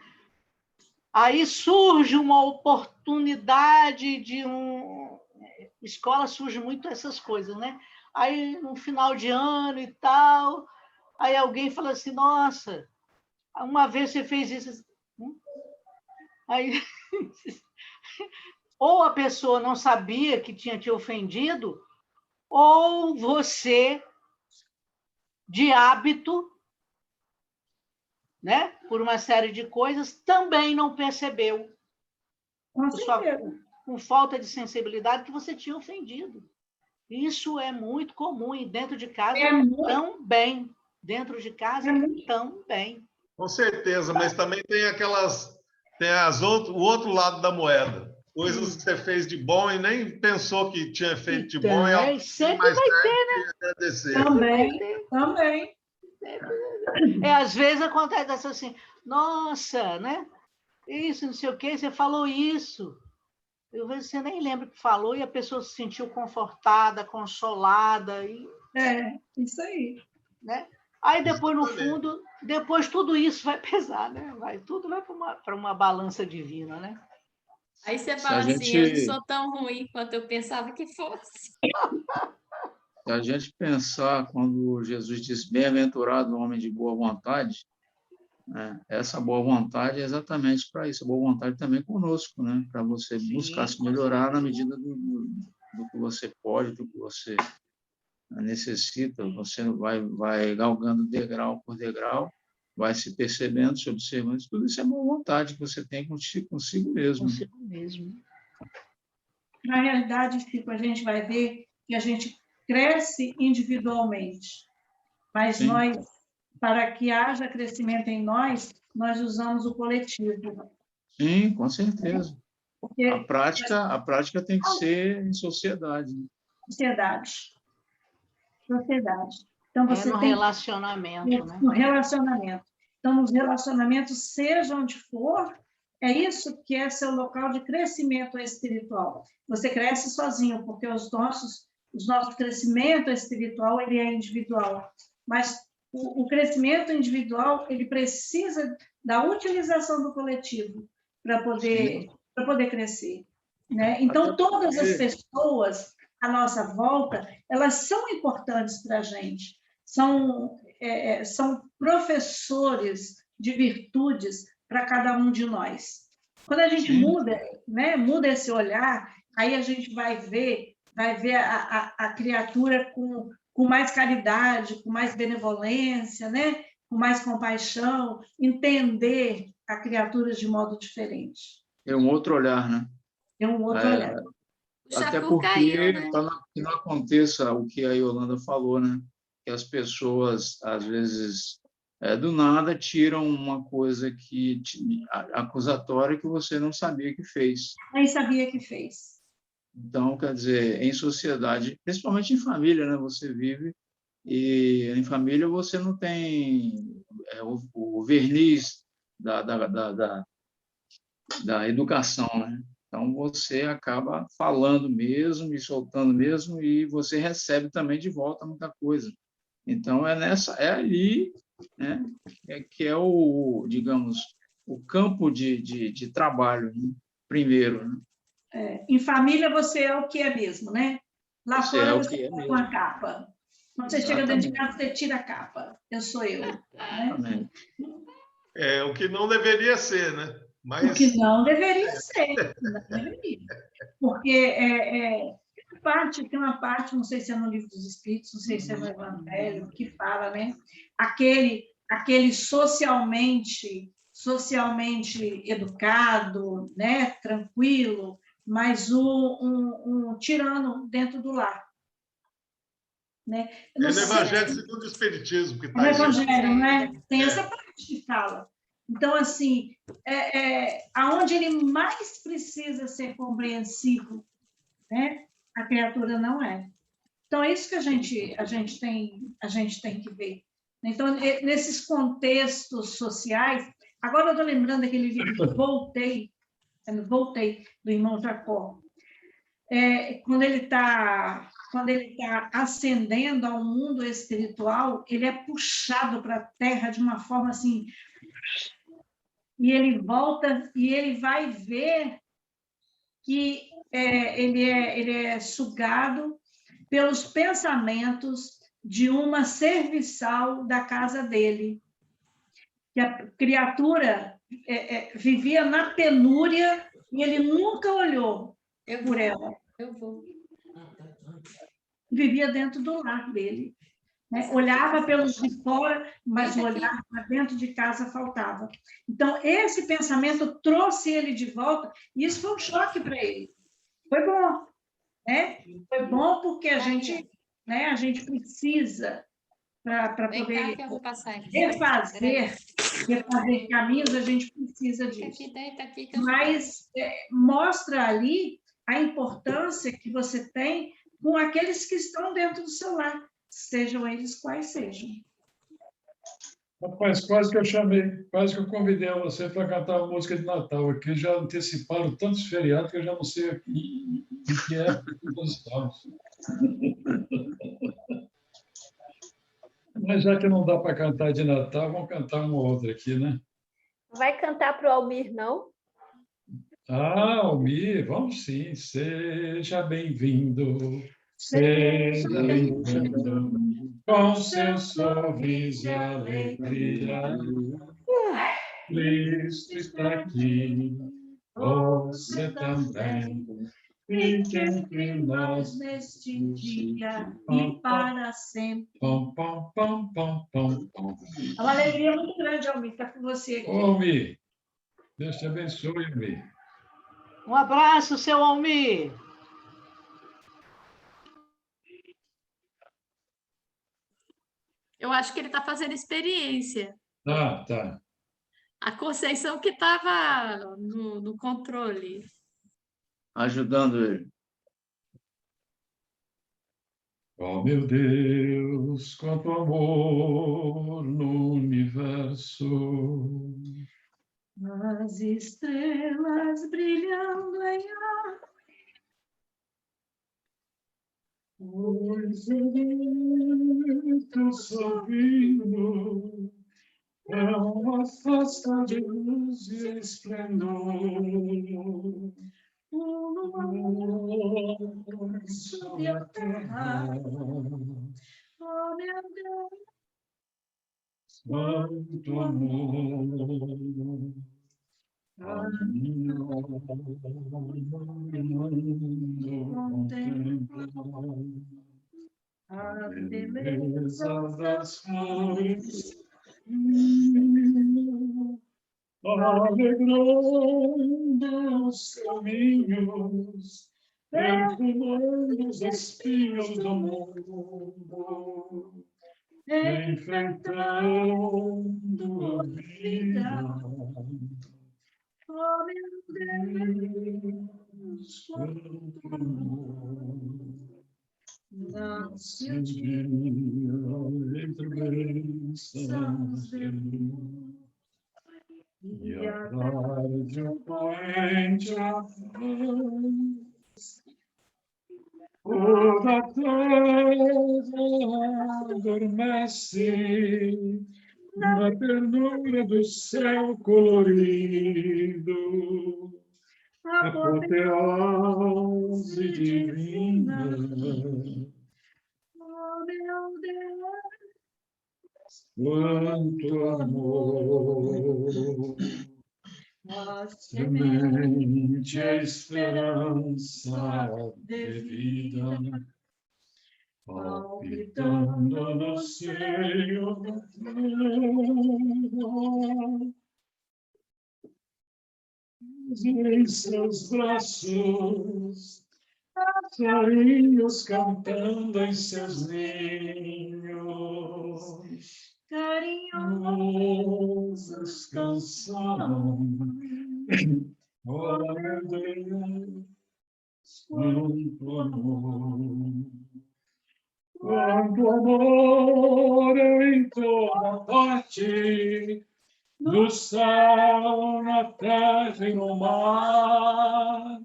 Aí surge uma oportunidade escola surge muito essas coisas, né? Aí, no final de ano e tal, aí alguém fala assim, nossa, uma vez você fez isso. Aí, ou a pessoa não sabia que tinha te ofendido, ou você, de hábito, né, por uma série de coisas, também não percebeu, com falta de sensibilidade, que você tinha ofendido. Isso é muito comum, e dentro de casa também. Dentro de casa também. Com certeza, mas também tem o outro lado da moeda. Coisas que você fez de bom e nem pensou que tinha feito de bom, e sempre mais vai tarde ter, né? agradecer. Também. Às vezes acontece assim, nossa, né? Isso, não sei o quê, você falou isso. Às vezes você nem lembra o que falou e a pessoa se sentiu confortada, consolada. Isso aí. Né? Aí depois, no fundo, depois tudo isso vai pesar, né? Tudo vai para uma balança divina, né? Aí você fala assim, eu não sou tão ruim quanto eu pensava que fosse. Se a gente pensar quando Jesus diz bem-aventurado o homem de boa vontade, né? Essa boa vontade é exatamente para isso, a boa vontade também conosco, né? Para você buscar se melhorar na medida do que você pode, do que você necessita. Você vai galgando degrau por degrau, vai se percebendo, se observando. Tudo isso é boa vontade que você tem consigo mesmo. Consigo mesmo. Na realidade, Chico, a gente vai ver que a gente cresce individualmente, mas Sim. nós, para que haja crescimento em nós usamos o coletivo. Sim, com certeza. Porque a prática tem que ser em sociedade. Sociedade. Então, você no relacionamento, né? No relacionamento. Então, nos relacionamentos, seja onde for, é isso que é seu local de crescimento espiritual. Você cresce sozinho, porque o nosso crescimento espiritual ele é individual. Mas o crescimento individual ele precisa da utilização do coletivo para poder crescer. Né? Então, todas as pessoas à nossa volta, elas são importantes para a gente. São professores de virtudes para cada um de nós. Quando a gente muda esse olhar, aí a gente vai ver a criatura com mais caridade, com mais benevolência, né? Com mais compaixão, entender a criatura de modo diferente. É um outro olhar, né? É um outro olhar. Até porque não aconteça o que a Yolanda falou, né? Que as pessoas, às vezes, do nada, tiram uma coisa acusatória que você não sabia que fez. Nem sabia que fez. Então, quer dizer, em sociedade, principalmente em família, né? Você vive e em família você não tem o verniz da educação, né? Então, você acaba falando mesmo e soltando mesmo e você recebe também de volta muita coisa. Então, é ali, né, que é digamos, o campo de trabalho, né? Primeiro. Né? Em família, você é o que é mesmo, né? Lá você fora, é você está com a capa. Quando você chega dentro de casa, você tira a capa. Eu sou eu. Né? O que não deveria ser, né? Mas... O que não deveria ser. Não deveria. Porque tem uma parte, não sei se é no Livro dos Espíritos, não sei se é no Evangelho, que fala, né? Aquele socialmente educado, né? Tranquilo, mas um tirano dentro do lar. Né? É no Evangelho segundo o Espiritismo que está no Evangelho, né? Tem essa parte que fala. Então, assim, aonde ele mais precisa ser compreensivo, né? A criatura não é. Então, é isso que a gente tem que ver. Então, nesses contextos sociais, agora eu estou lembrando daquele livro que Voltei, do irmão Jacó. Quando ele está ascendendo ao mundo espiritual, ele é puxado para a Terra de uma forma assim, e ele volta e ele vai ver que ele é sugado pelos pensamentos de uma serviçal da casa dele, que a criatura vivia na penúria e ele nunca olhou por ela. Vivia dentro do lar dele. Né? Olhava pelos de fora, mas o olhar para dentro de casa faltava. Então, esse pensamento trouxe ele de volta, e isso foi um choque para ele. Foi bom. Né? Foi bom porque a gente precisa para Vem cá poder que eu vou passar aqui. refazer caminhos, a gente precisa Fica disso. aqui, deita aqui que eu Mas mostra ali a importância que você tem com aqueles que estão dentro do seu lar, sejam eles quais sejam. Rapaz, quase que eu chamei, quase que eu convidei você para cantar uma música de Natal aqui. Já anteciparam tantos feriados que eu já não sei em que época nós estamos. Mas já que não dá para cantar de Natal, vamos cantar uma outra aqui, né? Vai cantar para o Almir, não? Ah, Almir, vamos sim. Seja bem-vindo, seja bem-vindo, com seu sorriso e alegria. Cristo está aqui, você também. Fique entre nós neste dia e para sempre. Pom, pom, pom, pom, pom, pom. É uma alegria muito grande, Almir, estar com você aqui. Ô, Almir, Deus te abençoe, Almir. Um abraço, seu Almir. Eu acho que ele está fazendo experiência. Tá. A Conceição que estava no controle. Ajudando ele. Oh, meu Deus, quanto amor no universo. As estrelas brilhando em ar. Pois o teu sorriso é uma festa de luz e esplendor. Sobre a terra, Oh, meu Deus, quanto amor. A minha alma contempla a beleza das flores, alegrando os caminhos, perfumando os espinhos do mundo, enfeitando a vida. oh, meu Deus, quanto amor. Nasce dia entre bênçãos de luz. E a tarde o poente afaz, toda a terra adormece na ternura do céu colorido, apoteose divina. oh, meu Deus, Quanto amor, a semente, a esperança de vida, palpitando no seio da terra, em seus braços, passarinhos cantando em seus ninhos. Carinhosas canções, oh meu Deus, quanto amor em toda parte, no céu, na terra e no mar,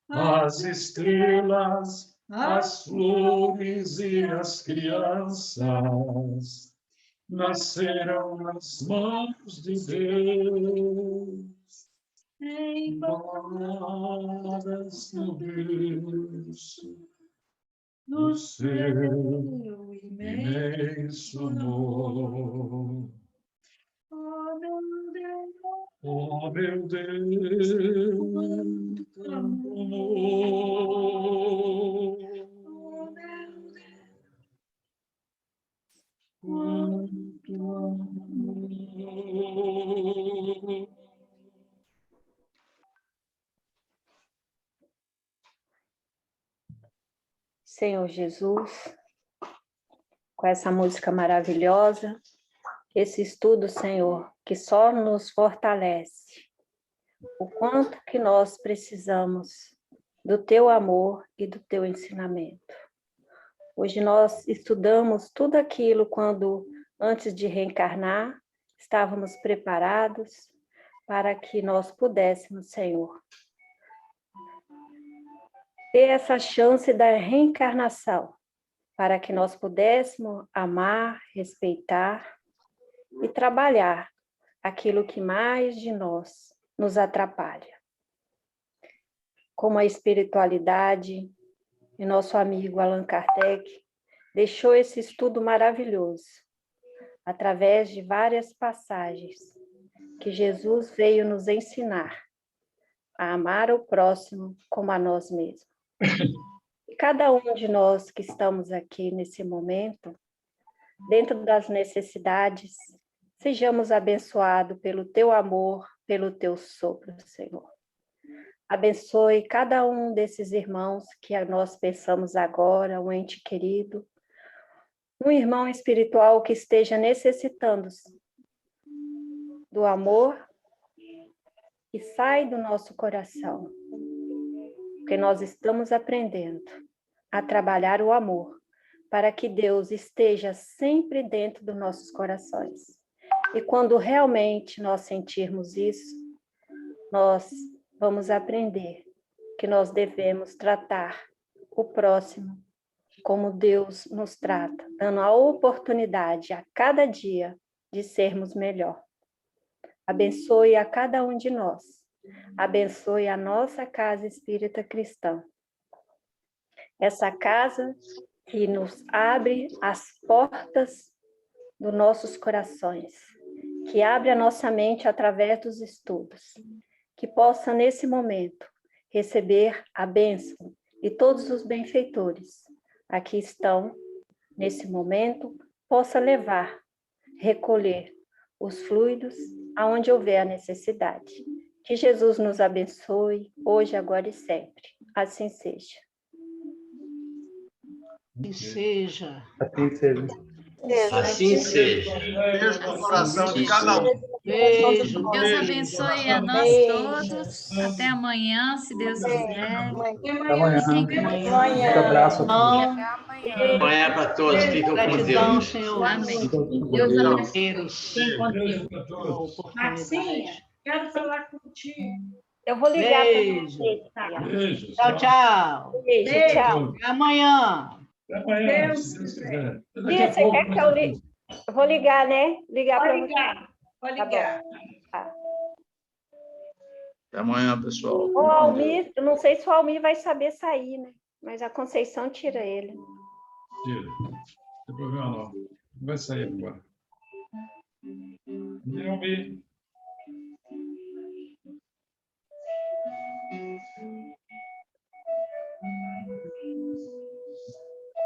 as estrelas, as flores e as crianças nasceram nas mãos de Deus, embaladas no berço do seu imenso amor. Oh, meu Deus, quanto amor. Quanto amor. Senhor Jesus, com essa música maravilhosa, esse estudo, Senhor, que só nos fortalece. O quanto que nós precisamos do teu amor e do teu ensinamento. Hoje nós estudamos tudo aquilo quando, antes de reencarnar, estávamos preparados para que nós pudéssemos, Senhor, ter essa chance da reencarnação, para que nós pudéssemos amar, respeitar e trabalhar aquilo que mais de nós nos atrapalha. Como a espiritualidade, e nosso amigo Allan Kardec deixou esse estudo maravilhoso, através de várias passagens que Jesus veio nos ensinar a amar o próximo como a nós mesmos. E cada um de nós que estamos aqui nesse momento, dentro das necessidades, sejamos abençoados pelo teu amor, pelo teu sopro, Senhor. Abençoe cada um desses irmãos que nós pensamos agora, um ente querido, um irmão espiritual que esteja necessitando do amor que sai do nosso coração, porque nós estamos aprendendo a trabalhar o amor para que Deus esteja sempre dentro dos nossos corações. E quando realmente nós sentirmos isso, nós vamos aprender que nós devemos tratar o próximo como Deus nos trata, dando a oportunidade a cada dia de sermos melhor. Abençoe a cada um de nós. Abençoe a nossa casa espírita cristã. Essa casa que nos abre as portas dos nossos corações, que abre a nossa mente através dos estudos, que possa, nesse momento, receber a bênção e todos os benfeitores aqui estão, nesse momento, possa levar, recolher os fluidos aonde houver a necessidade. Que Jesus nos abençoe, hoje, agora e sempre. Assim seja. Que seja. Assim seja. Assim seja. Beijo no coração de cada um. Beijo. Deus abençoe a nós todos. Até amanhã, se Deus quiser. Até amanhã. Um abraço a todos. Amanhã para todos. Ficam com Gratidão, Deus. Senhor. Amém. Deus Deus abençoe. Marcinha, quero falar contigo. Eu vou ligar para Beijo. você. Tá? Beijo. Tchau, tchau. Beijo, tchau. Até amanhã. Até amanhã, se Deus quiser. Daqui Tia, a você pouco, quer que eu ligue? Eu vou ligar, né? Ligar para Pode você. ligar. Pode Tá bom. ligar. Até amanhã, pessoal. O Almir, eu não sei se o Almir vai saber sair, né? Mas a Conceição tira ele. tira. Não tem problema não. Vai sair agora. Almir.